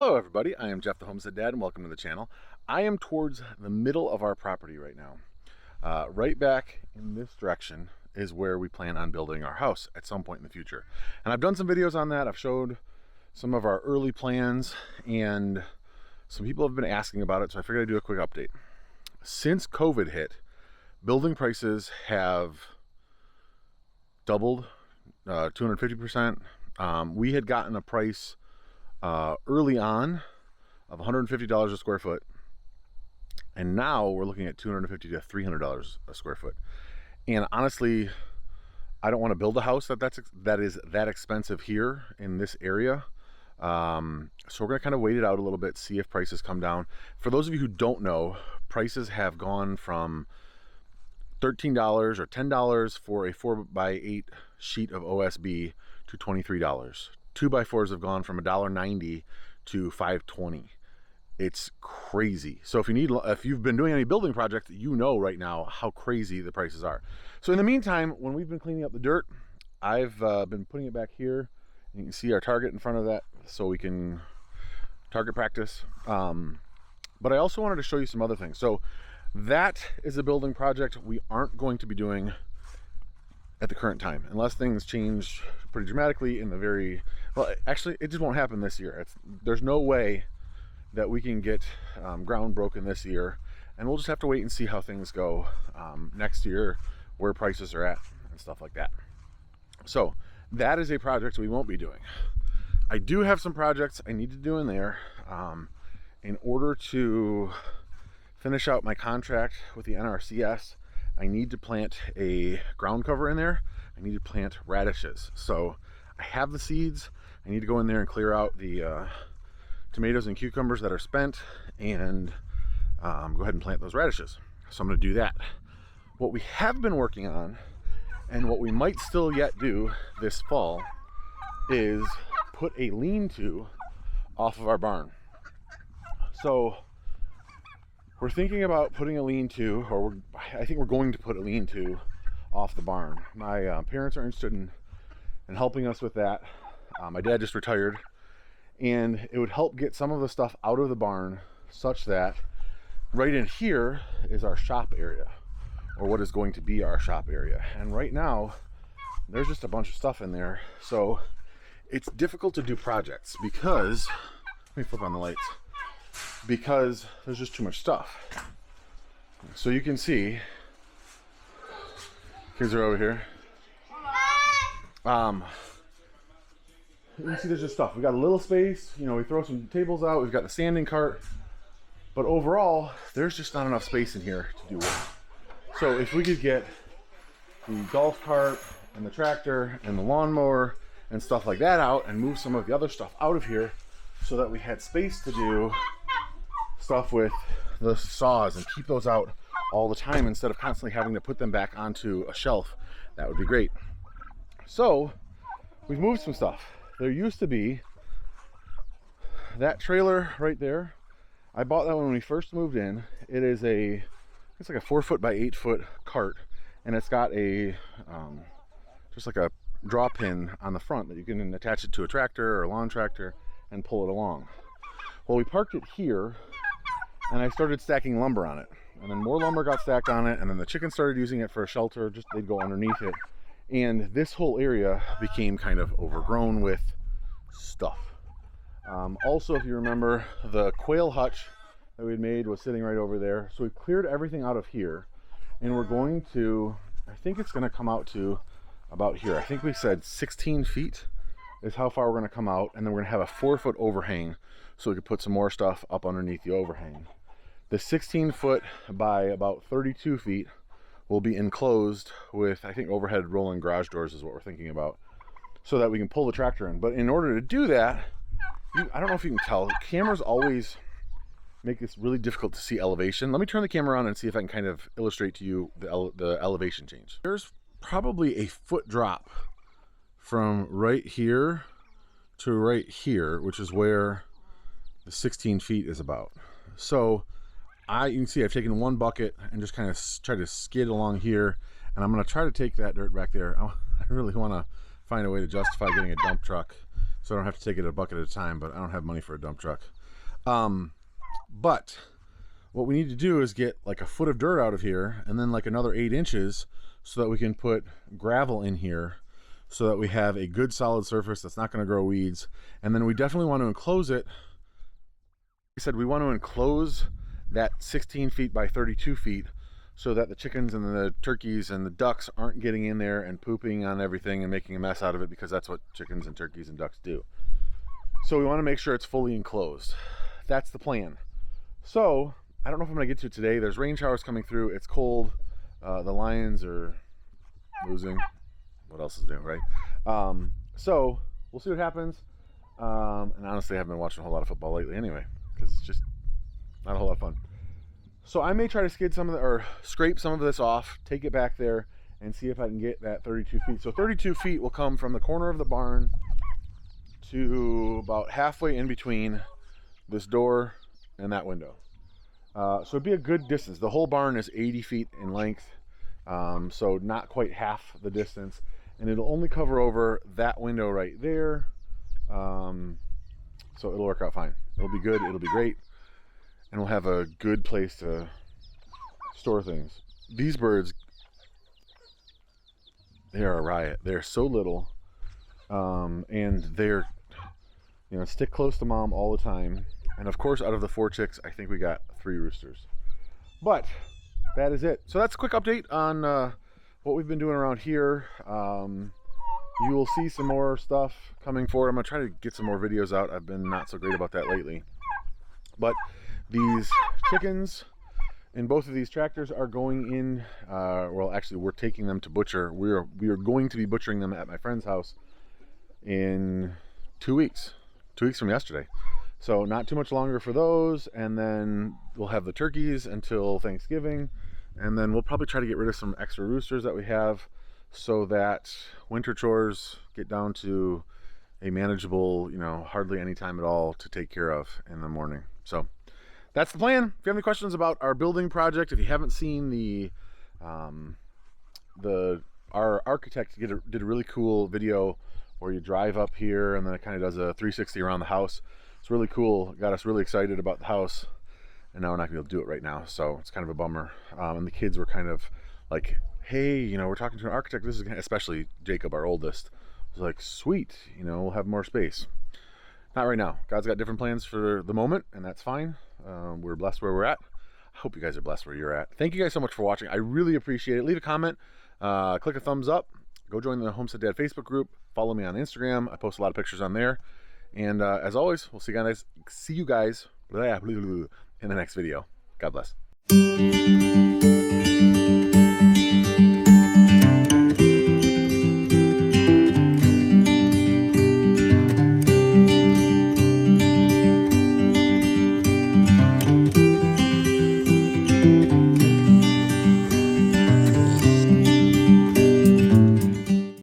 Hello everybody, I am Jeff the Homestead Dad and welcome to the channel. I am towards the middle of our property right now. Right back in this direction is where we plan on building our house at some point in the future. And I've done some videos on that. I've showed some of our early plans and some people have been asking about it, so I figured I'd do a quick update. Since COVID hit, building prices have doubled, 250%. We had gotten a price early on of $150 a square foot, and now we're looking at $250 to $300 a square foot. And honestly, I don't want to build a house that is that expensive here in this area. So we're gonna kind of wait it out a little bit, see if prices come down. For those of you who don't know, prices have gone from $13 or $10 for a 4x8 sheet of OSB to $23. 2x4s have gone from $1.90 to $5.20. It's crazy. So if you've been doing any building project, you know right now how crazy the prices are. So in the meantime, when we've been cleaning up the dirt, I've been putting it back here. You can see our target in front of that so we can target practice. But I also wanted to show you some other things. So that is a building project we aren't going to be doing at the current time, unless things change pretty dramatically in the well, actually, it just won't happen this year. There's no way that we can get ground broken this year, and we'll just have to wait and see how things go next year, where prices are at and stuff like that. So that is a project we won't be doing. I do have some projects I need to do in there in order to finish out my contract with the NRCS. I need to plant a ground cover in there. I need to plant radishes. So I have the seeds. I need to go in there and clear out the tomatoes and cucumbers that are spent and go ahead and plant those radishes. So I'm gonna do that. What we have been working on and what we might still yet do this fall is put a lean-to off of our barn. So we're thinking about putting a lean-to, or I think we're going to put a lean-to off the barn. My parents are interested in helping us with that. My dad just retired, and it would help get some of the stuff out of the barn such that right in here is our shop area, or what is going to be our shop area. And right now, there's just a bunch of stuff in there. So it's difficult to do projects because, let me flip on the lights, because there's just too much stuff. So you can see, kids are over here. You can see there's just stuff. We got a little space, you know, we throw some tables out, we've got the sanding cart, but overall, there's just not enough space in here to do work. So if we could get the golf cart and the tractor and the lawnmower and stuff like that out and move some of the other stuff out of here so that we had space to do stuff with the saws and keep those out all the time instead of constantly having to put them back onto a shelf, that would be great. So we've moved some stuff. There used to be that trailer right there. I bought that when we first moved in. It's like a 4-foot by 8-foot cart, and it's got a just like a draw pin on the front that you can attach it to a tractor or a lawn tractor and pull it along. Well, we parked it here, and I started stacking lumber on it, and then more lumber got stacked on it, and then the chickens started using it for a shelter. Just they'd go underneath it, and this whole area became kind of overgrown with stuff. Also, if you remember, the quail hutch that we had made was sitting right over there. So we cleared everything out of here, and we're going to, I think it's going to come out to about here. I think we said 16 feet is how far we're going to come out, and then we're going to have a 4-foot overhang so we could put some more stuff up underneath the overhang. The 16 foot by about 32 feet will be enclosed with, I think, overhead rolling garage doors is what we're thinking about, so that we can pull the tractor in. But in order to do that, I don't know if you can tell, cameras always make this really difficult to see elevation. Let me turn the camera on and see if I can kind of illustrate to you the elevation change. There's probably a foot drop from right here to right here, which is where the 16 feet is about. So you can see I've taken one bucket and just kind of try to skid along here, and I'm going to try to take that dirt back there. I really want to find a way to justify getting a dump truck so I don't have to take it a bucket at a time, but I don't have money for a dump truck. But what we need to do is get like a foot of dirt out of here and then like another 8 inches so that we can put gravel in here so that we have a good solid surface that's not going to grow weeds. And then we definitely want to enclose it. We said we want to enclose that 16 feet by 32 feet so that the chickens and the turkeys and the ducks aren't getting in there and pooping on everything and making a mess out of it, because that's what chickens and turkeys and ducks do. So we want to make sure it's fully enclosed. That's the plan. So I don't know if I'm going to get to it today. There's rain showers coming through. It's cold. The Lions are losing. What else is new, right? So we'll see what happens. And honestly, I haven't been watching a whole lot of football lately anyway, because it's just not a whole lot of fun. So I may try to skid some of the, or scrape some of this off, take it back there, and see if I can get that 32 feet. So 32 feet will come from the corner of the barn to about halfway in between this door and that window. So it'd be a good distance. The whole barn is 80 feet in length, so not quite half the distance. And it'll only cover over that window right there. So it'll work out fine. It'll be good. It'll be great. And we'll have a good place to store things. These birds, they are a riot. They're so little, and they're, you know, stick close to mom all the time. And of course, out of the 4 chicks, I think we got 3 roosters. But that is it. So that's a quick update on what we've been doing around here. You will see some more stuff coming forward. I'm gonna try to get some more videos out. I've been not so great about that lately. But these chickens in both of these tractors are going in, well, actually we're taking them to butcher. We are going to be butchering them at my friend's house in 2 weeks. 2 weeks from yesterday. So not too much longer for those, and then we'll have the turkeys until Thanksgiving, and then we'll probably try to get rid of some extra roosters that we have so that winter chores get down to a manageable, you know, hardly any time at all to take care of in the morning. So that's the plan. If you have any questions about our building project, if you haven't seen our architect did a really cool video where you drive up here and then it kind of does a 360 around the house. It's really cool. Got us really excited about the house, and now we're not gonna be able to do it right now, so it's kind of a bummer. And the kids were kind of like, hey, you know, we're talking to an architect. This is, especially Jacob, our oldest, was like, sweet, you know, we'll have more space. Not right now. God's got different plans for the moment, and that's fine. We're blessed where we're at. I hope you guys are blessed where you're at. Thank you guys so much for watching. I really appreciate it. Leave a comment, click a thumbs up, go join the Homestead Dad Facebook group, follow me on Instagram. I post a lot of pictures on there. And as always, we'll see you guys in the next video. God bless.